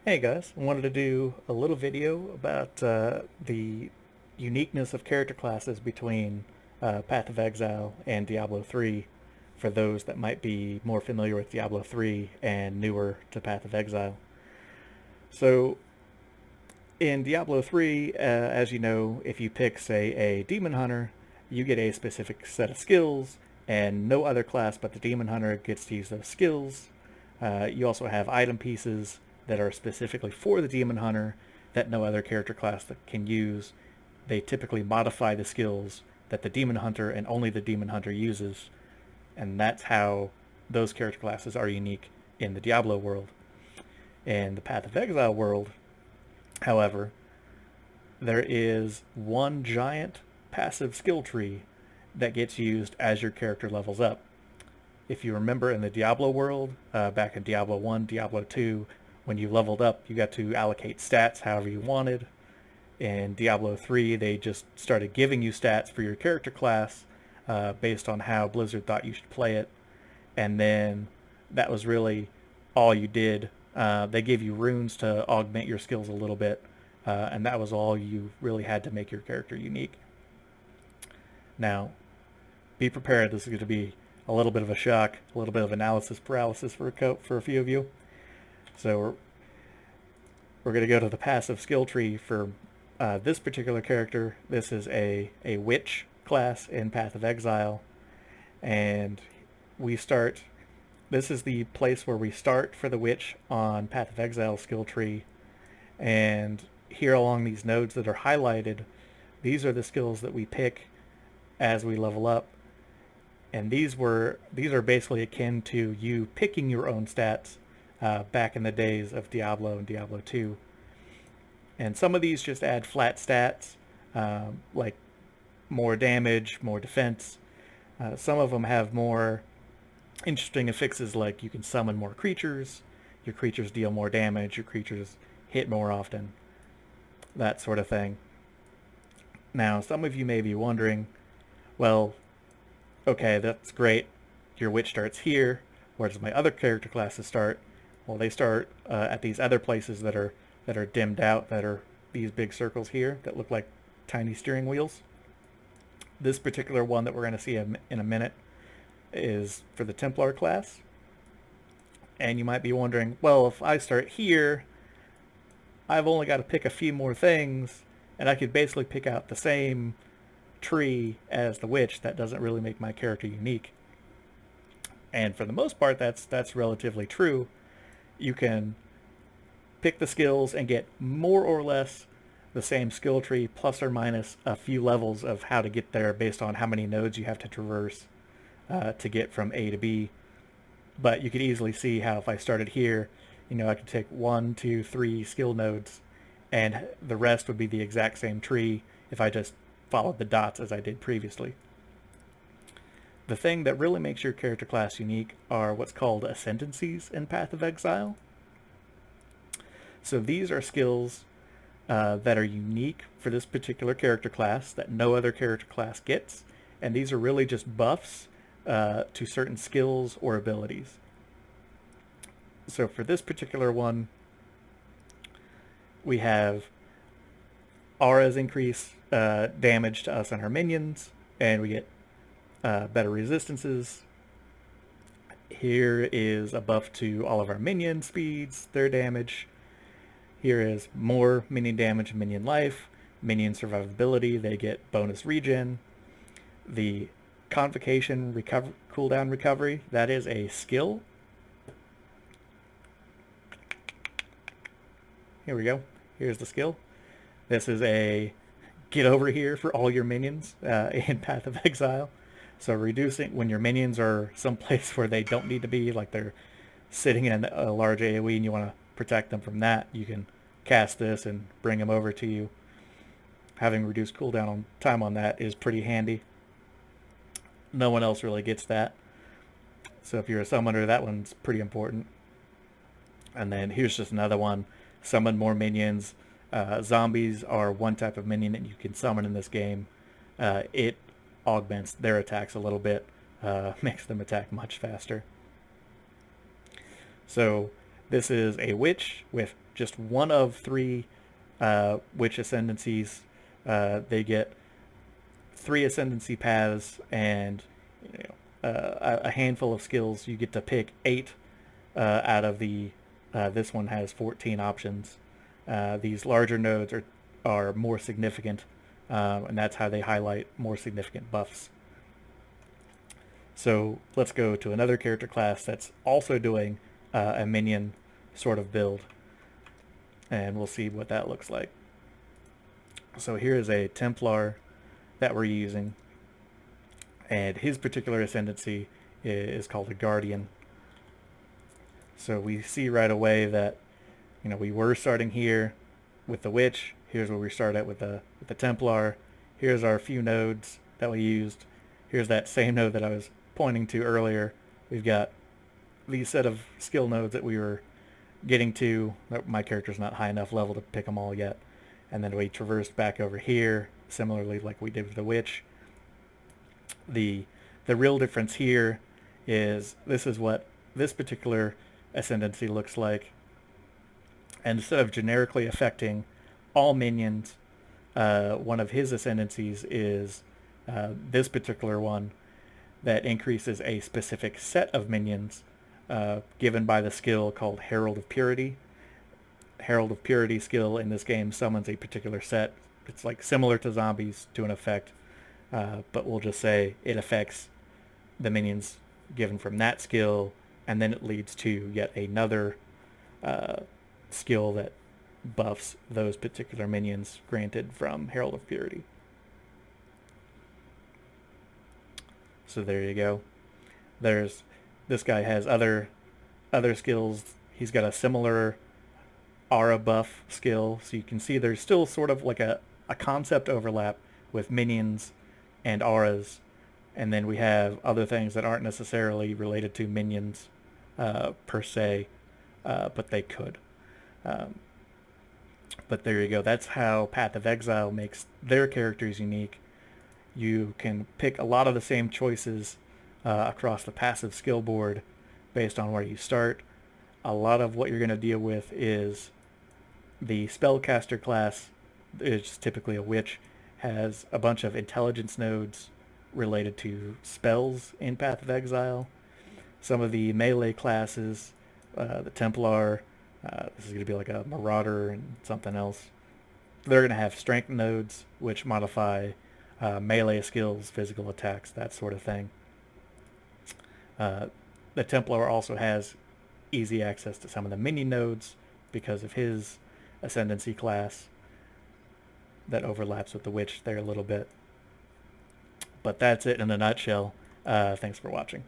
Hey guys, I wanted to do a little video about the uniqueness of character classes between Path of Exile and Diablo 3 for those that might be more familiar with Diablo 3 and newer to Path of Exile. So in Diablo 3, as you know, if you pick, say, a Demon Hunter, you get a specific set of skills, and no other class but the Demon Hunter gets to use those skills. You also have item pieces that are specifically for the Demon Hunter that no other character class that can use. They typically modify the skills that the Demon Hunter and only the Demon Hunter uses, and that's how those character classes are unique in the Diablo world. In the Path of Exile world, however, there is one giant passive skill tree that gets used as your character levels up. If you remember in the Diablo world, back in Diablo 1, Diablo 2, when you leveled up, you got to allocate stats however you wanted. In Diablo 3, they just started giving you stats for your character class based on how Blizzard thought you should play it. And then that was really all you did. They gave you runes to augment your skills a little bit, and that was all you really had to make your character unique. Now, be prepared. This is going to be a little bit of a shock, a little bit of analysis paralysis for a few of you. So we're going to go to the passive skill tree for this particular character. This is a witch class in Path of Exile, and we start. This is the place where we start for the witch on Path of Exile skill tree, and here along these nodes that are highlighted, these are the skills that we pick as we level up. And these are basically akin to you picking your own stats back in the days of Diablo and Diablo 2. And some of these just add flat stats, like more damage, more defense. Some of them have more interesting affixes, like you can summon more creatures, your creatures deal more damage, your creatures hit more often, that sort of thing. Now, some of you may be wondering, well, okay, that's great. Your witch starts here. Where does my other character classes start? Well, they start at these other places that are dimmed out, that are these big circles here that look like tiny steering wheels. This particular one that we're going to see in a minute is for the Templar class. And you might be wondering, well, if I start here, I've only got to pick a few more things, and I could basically pick out the same tree as the witch. That doesn't really make my character unique. And for the most part, that's relatively true. You can pick the skills and get more or less the same skill tree, plus or minus a few levels of how to get there based on how many nodes you have to traverse to get from A to B. But you could easily see how if I started here, I could take 1, 2, 3 skill nodes, and the rest would be the exact same tree if I just followed the dots as I did previously. The thing that really makes your character class unique are what's called ascendancies in Path of Exile. So these are skills that are unique for this particular character class that no other character class gets, and these are really just buffs to certain skills or abilities. So for this particular one, we have auras increase damage to us and our minions, and we get better resistances. Here is a buff to all of our minion speeds, their damage. Here is more minion damage, minion life, minion survivability. They get bonus regen. The Convocation cooldown recovery, that is a skill. Here we go. Here's the skill. This is a get over here for all your minions in Path of Exile. So reducing when your minions are someplace where they don't need to be, like they're sitting in a large AoE and you want to protect them from that, you can cast this and bring them over to you. Having reduced cooldown time on that is pretty handy. No one else really gets that. So if you're a summoner, that one's pretty important. And then here's just another one. Summon more minions. Zombies are one type of minion that you can summon in this game. It augments their attacks a little bit, makes them attack much faster. So This is a witch with just one of three witch ascendancies. They get three ascendancy paths and a handful of skills. You get to pick 8 out of the. This one has 14 options. These larger nodes are more significant, and that's how they highlight more significant buffs. So let's go to another character class that's also doing a minion sort of build, and we'll see what that looks like. So here is a Templar that we're using, and his particular ascendancy is called a Guardian. So we see right away that we were starting here with the Witch. Here's where we start at with the Templar. Here's our few nodes that we used. Here's that same node that I was pointing to earlier. We've got these set of skill nodes that we were getting to. My character's not high enough level to pick them all yet. And then we traversed back over here, similarly like we did with the Witch. The real difference here is this is what this particular ascendancy looks like. And instead of generically affecting all minions, one of his ascendancies is this particular one that increases a specific set of minions given by the skill called Herald of Purity. Herald of Purity skill in this game summons a particular set. It's like similar to zombies to an effect, but we'll just say it affects the minions given from that skill, and then it leads to yet another skill that buffs those particular minions granted from Herald of Purity. So there you go. This guy has other skills. He's got a similar aura buff skill, so you can see there's still sort of like a concept overlap with minions and auras, and then we have other things that aren't necessarily related to minions per se, but they could. But there you go. That's how Path of Exile makes their characters unique. You can pick a lot of the same choices across the passive skill board based on where you start. A lot of what you're going to deal with is the spellcaster class, is typically a witch, has a bunch of intelligence nodes related to spells in Path of Exile. Some of the melee classes, the Templar, this is going to be like a Marauder and something else. They're going to have strength nodes, which modify melee skills, physical attacks, that sort of thing. The Templar also has easy access to some of the mini nodes because of his ascendancy class that overlaps with the Witch there a little bit. But that's it in a nutshell. Thanks for watching.